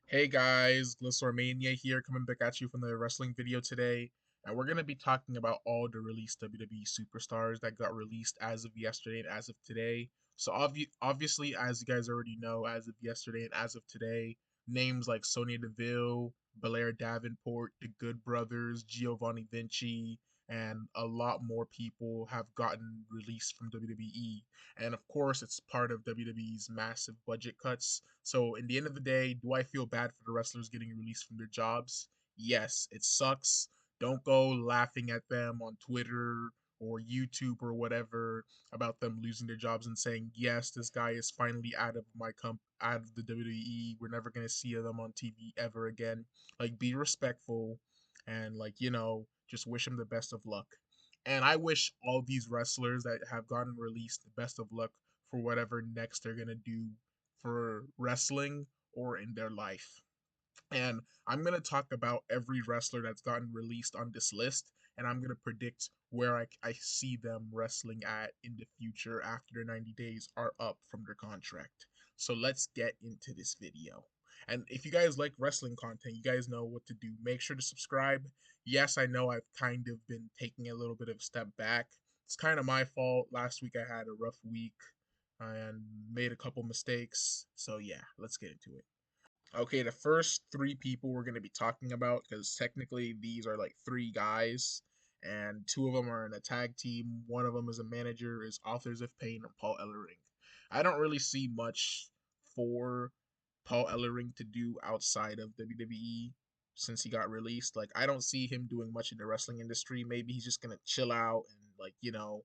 Hey guys, Glissormania here, coming back at you from the wrestling video today, and we're gonna be talking about all the released WWE superstars that got released as of yesterday and as of today. So obviously, as you guys already know, as of yesterday and as of today, names like Sonya Deville, Belair Davenport, the Good Brothers, Giovanni Vinci, and a lot more people have gotten released from WWE. And of course, it's part of WWE's massive budget cuts. So, in the end of the day, do I feel bad for the wrestlers getting released from their jobs? Yes, it sucks. Don't go laughing at them on Twitter or YouTube or whatever about them losing their jobs and saying, "Yes, this guy is finally out of the WWE. We're never going to see them on TV ever again." Like, be respectful and, just wish him the best of luck. And I wish all these wrestlers that have gotten released the best of luck for whatever next they're going to do for wrestling or in their life. And I'm going to talk about every wrestler that's gotten released on this list, and I'm going to predict where I see them wrestling at in the future after their 90 days are up from their contract. So let's get into this video. And if you guys like wrestling content, you guys know what to do. Make sure to subscribe. Yes, I know I've kind of been taking a little bit of a step back. It's kind of my fault. Last week I had a rough week and made a couple mistakes. So yeah, let's get into it. Okay, the first three people we're going to be talking about, because technically these are like three guys, and two of them are in a tag team. One of them is a manager, is Authors of Pain and Paul Ellering. I don't really see much for Paul Ellering to do outside of WWE since he got released. Like, I don't see him doing much in the wrestling industry. Maybe he's just going to chill out and,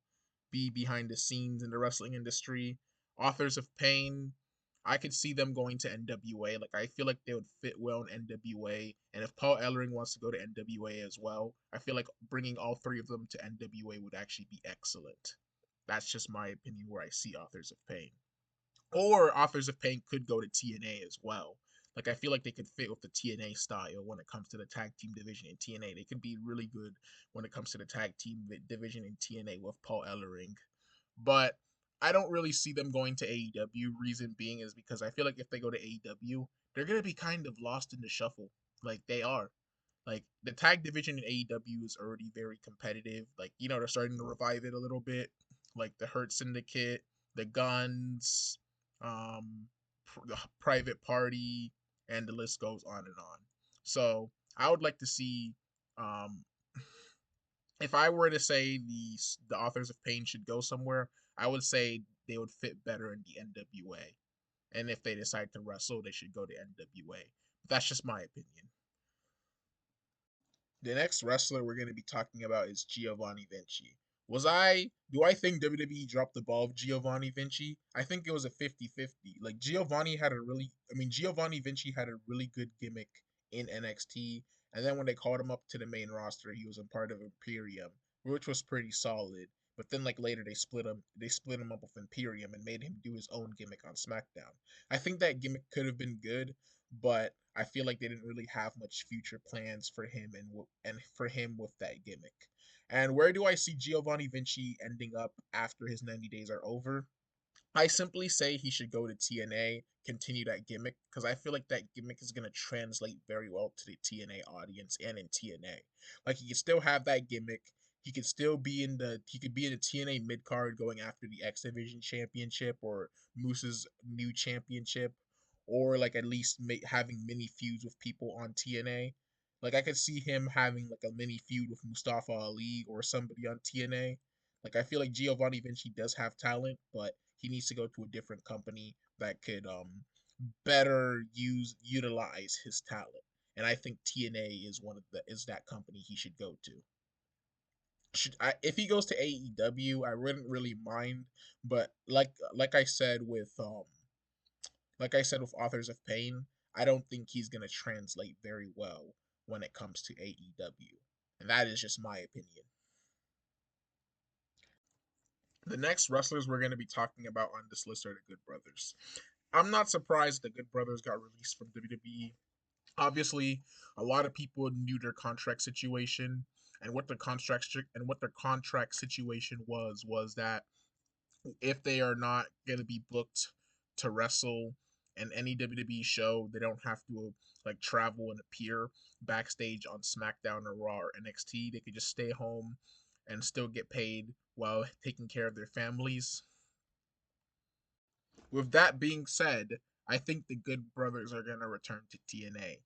be behind the scenes in the wrestling industry. Authors of Pain, I could see them going to NWA. Like, I feel like they would fit well in NWA. And if Paul Ellering wants to go to NWA as well, I feel like bringing all three of them to NWA would actually be excellent. That's just my opinion where I see Authors of Pain. Or Authors of Pain could go to TNA as well. Like, I feel like they could fit with the TNA style when it comes to the tag team division in TNA. They could be really good when it comes to the tag team division in TNA with Paul Ellering. But I don't really see them going to AEW. Reason being is because I feel like if they go to AEW, they're gonna be kind of lost in the shuffle. Like, they are. Like, the tag division in AEW is already very competitive. Like, they're starting to revive it a little bit. Like the Hurt Syndicate, the Guns, the Private Party, and the list goes on and on. So I would like to see, um, if I were to say the Authors of Pain should go somewhere, I would say they would fit better in the NWA. And if they decide to wrestle, they should go to NWA. That's just my opinion. The next wrestler we're going to be talking about is Giovanni Vinci. Do I think WWE dropped the ball of Giovanni Vinci? I think it was a 50-50. Like, Giovanni Vinci had a really good gimmick in NXT. And then when they called him up to the main roster, he was a part of Imperium, which was pretty solid. But then, like, later they split him up with Imperium and made him do his own gimmick on SmackDown. I think that gimmick could have been good, but I feel like they didn't really have much future plans for him and for him with that gimmick. And where do I see Giovanni Vinci ending up after his 90 days are over? I simply say he should go to TNA, continue that gimmick, because I feel like that gimmick is going to translate very well to the TNA audience and in TNA. Like, he could still have that gimmick. He could be in the TNA mid card going after the X Division championship or Moose's new championship, or like at least having mini feuds with people on TNA. Like, I could see him having like a mini feud with Mustafa Ali or somebody on TNA. Like, I feel like Giovanni Vinci does have talent, but he needs to go to a different company that could better utilize his talent. And I think TNA is that company he should go to. If he goes to AEW, I wouldn't really mind, but like I said with Authors of Pain, I don't think he's gonna translate very well when it comes to AEW. And that is just my opinion. The next wrestlers we're going to be talking about on this list are the Good Brothers. I'm not surprised the Good Brothers got released from WWE. Obviously, a lot of people knew their contract situation, and what their contract situation was that if they are not going to be booked to wrestle and any WWE show, they don't have to like travel and appear backstage on SmackDown or Raw or NXT. They could just stay home and still get paid while taking care of their families. With that being said, I think the Good Brothers are going to return to TNA.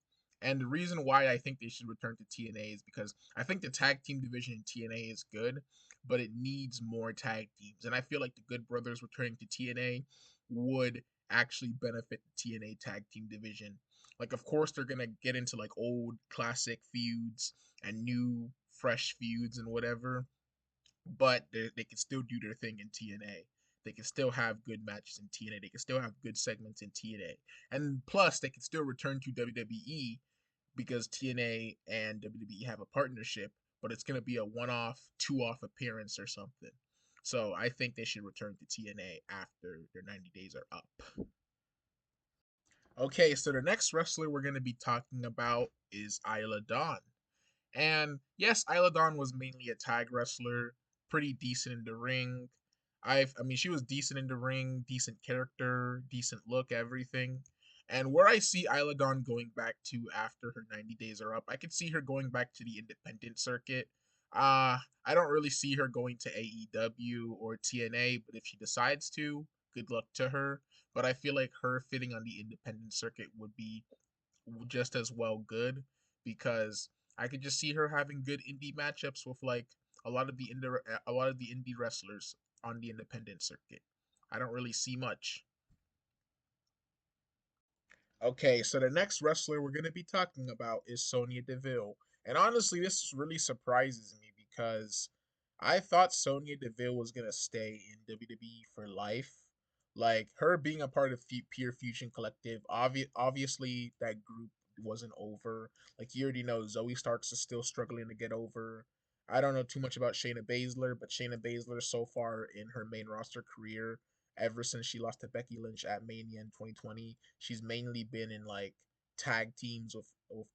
And the reason why I think they should return to TNA is because I think the tag team division in TNA is good, but it needs more tag teams. And I feel like the Good Brothers returning to TNA would actually benefit the TNA tag team division. Like, of course, they're going to get into like old classic feuds and new fresh feuds and whatever, but they can still do their thing in TNA. They can still have good matches in TNA. They can still have good segments in TNA. And plus, they can still return to WWE because TNA and WWE have a partnership, but it's going to be a one off, two off appearance or something. So I think they should return to TNA after their 90 days are up. Okay, so the next wrestler we're going to be talking about is Isla Dawn. And yes, Isla Dawn was mainly a tag wrestler, pretty decent in the ring. I mean, she was decent in the ring, decent character, decent look, everything. And where I see Isla Dawn going back to after her 90 days are up, I could see her going back to the independent circuit. I don't really see her going to AEW or TNA, but if she decides to, good luck to her. But I feel like her fitting on the independent circuit would be just as well good because I could just see her having good indie matchups with like a lot of the indie wrestlers on the independent circuit. I don't really see much. Okay, so the next wrestler we're going to be talking about is Sonya Deville. And honestly, this really surprises me because I thought Sonya Deville was going to stay in WWE for life. Like her being a part of Pure Fusion Collective, obviously that group wasn't over. Like you already know, Zoe Starks is still struggling to get over. I don't know too much about Shayna Baszler, but Shayna Baszler so far in her main roster career ever since she lost to Becky Lynch at Mania in 2020. She's mainly been in like tag teams with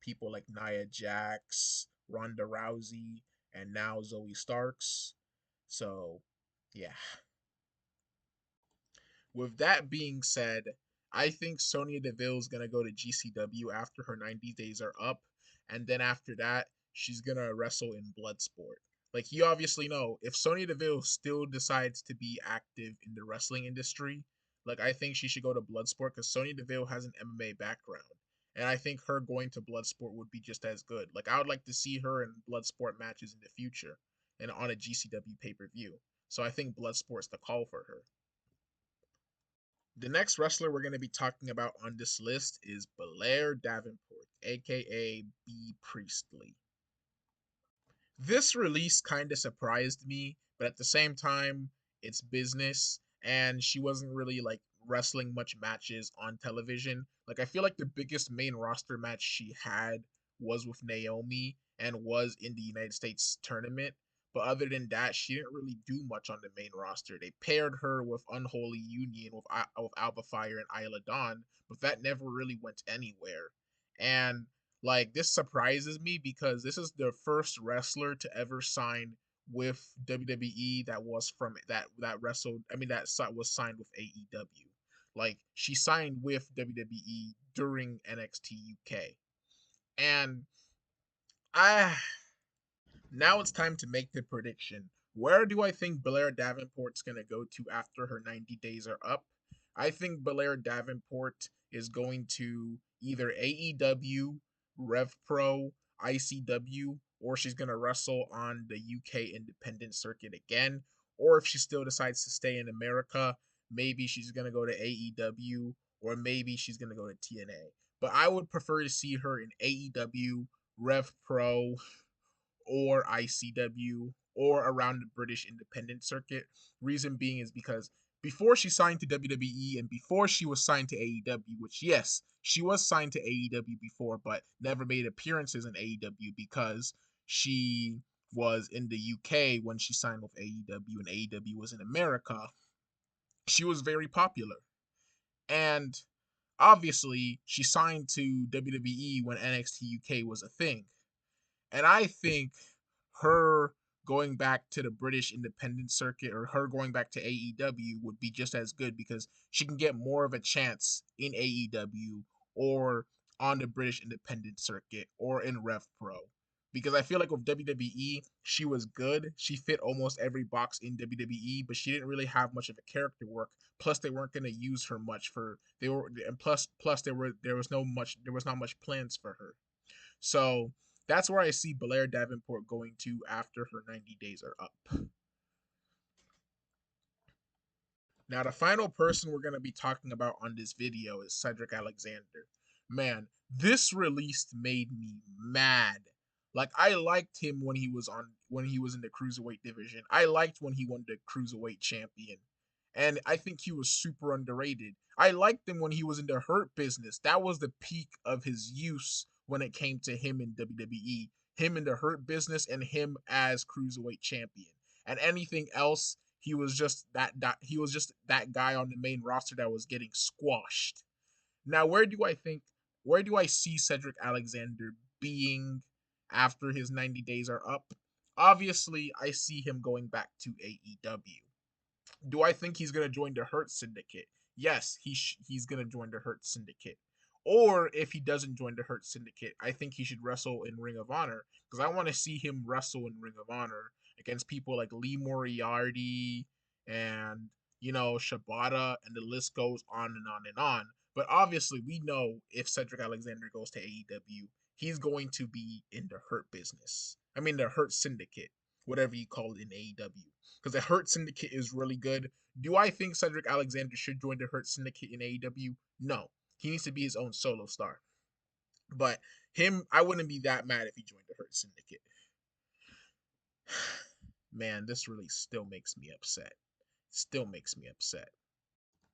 people like Nia Jax, Ronda Rousey, and now Zoe Starks. So, yeah. With that being said, I think Sonya Deville is going to go to GCW after her 90 days are up. And then after that, she's going to wrestle in Bloodsport. Like, you obviously know, if Sonya Deville still decides to be active in the wrestling industry, like, I think she should go to Bloodsport because Sonya Deville has an MMA background. And I think her going to Bloodsport would be just as good. Like, I would like to see her in Bloodsport matches in the future and on a GCW pay per view. So I think Bloodsport's the call for her. The next wrestler we're going to be talking about on this list is Belair Davenport, aka B Priestley. This release kind of surprised me, but at the same time, it's business, and she wasn't really like wrestling much matches on television. Like, I feel like the biggest main roster match she had was with Naomi and was in the United States tournament. But other than that, she didn't really do much on the main roster. They paired her with Unholy Union with Alba Fire and Isla Dawn, but that never really went anywhere. And like this surprises me because this is the first wrestler to ever sign with WWE that was from that wrestled. I mean was signed with AEW. Like she signed with WWE during NXT UK, and I now it's time to make the prediction. Where do I think Blair Davenport's going to go to after her 90 days are up? I think Blair Davenport is going to either AEW, Rev Pro, ICW, or she's going to wrestle on the UK independent circuit again. Or if she still decides to stay in America, maybe she's going to go to AEW, or maybe she's going to go to TNA. But I would prefer to see her in AEW, Rev Pro, or ICW or around the British independent circuit. Reason being is because before she signed to WWE and before she was signed to AEW, which yes, she was signed to AEW before, but never made appearances in AEW because she was in the UK when she signed with AEW and AEW was in America. She was very popular. And obviously, she signed to WWE when NXT UK was a thing. And I think her going back to the British independent circuit or her going back to AEW would be just as good because she can get more of a chance in AEW or on the British independent circuit or in Rev Pro. Because I feel like with WWE, she was good. She fit almost every box in WWE, but she didn't really have much of a character work. Plus, they weren't going to use her much for they were, and plus there was not much plans for her. So that's where I see Blair Davenport going to after her 90 days are up. Now, the final person we're going to be talking about on this video is Cedric Alexander. Man, this release made me mad. Like I liked him when he was in the cruiserweight division. I liked when he won the cruiserweight champion. And I think he was super underrated. I liked him when he was in the Hurt Business. That was the peak of his use when it came to him in WWE. Him in the Hurt Business and him as cruiserweight champion. And anything else, he was just that guy on the main roster that was getting squashed. Now, where do I see Cedric Alexander being after his 90 days are up? Obviously, I see him going back to AEW. Do I think he's going to join the Hurt Syndicate? Yes, he's going to join the Hurt Syndicate. Or if he doesn't join the Hurt Syndicate, I think he should wrestle in Ring of Honor because I want to see him wrestle in Ring of Honor against people like Lee Moriarty and Shibata, and the list goes on and on and on. But obviously, we know if Cedric Alexander goes to AEW, he's going to be in the Hurt Business. I mean, the Hurt Syndicate, whatever you call it in AEW, because the Hurt Syndicate is really good. Do I think Cedric Alexander should join the Hurt Syndicate in AEW? No. He needs to be his own solo star. But him, I wouldn't be that mad if he joined the Hurt Syndicate. Man, this really still makes me upset. Still makes me upset.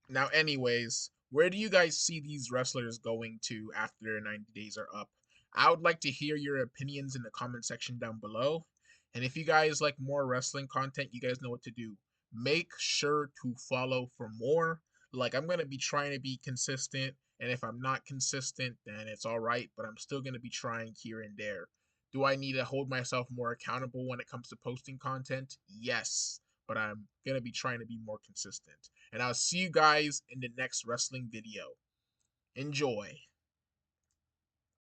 Now, anyways, where do you guys see these wrestlers going to after their 90 days are up? I would like to hear your opinions in the comment section down below. And if you guys like more wrestling content, you guys know what to do. Make sure to follow for more. Like, I'm going to be trying to be consistent. And if I'm not consistent, then it's all right. But I'm still going to be trying here and there. Do I need to hold myself more accountable when it comes to posting content? Yes. But I'm going to be trying to be more consistent. And I'll see you guys in the next wrestling video. Enjoy.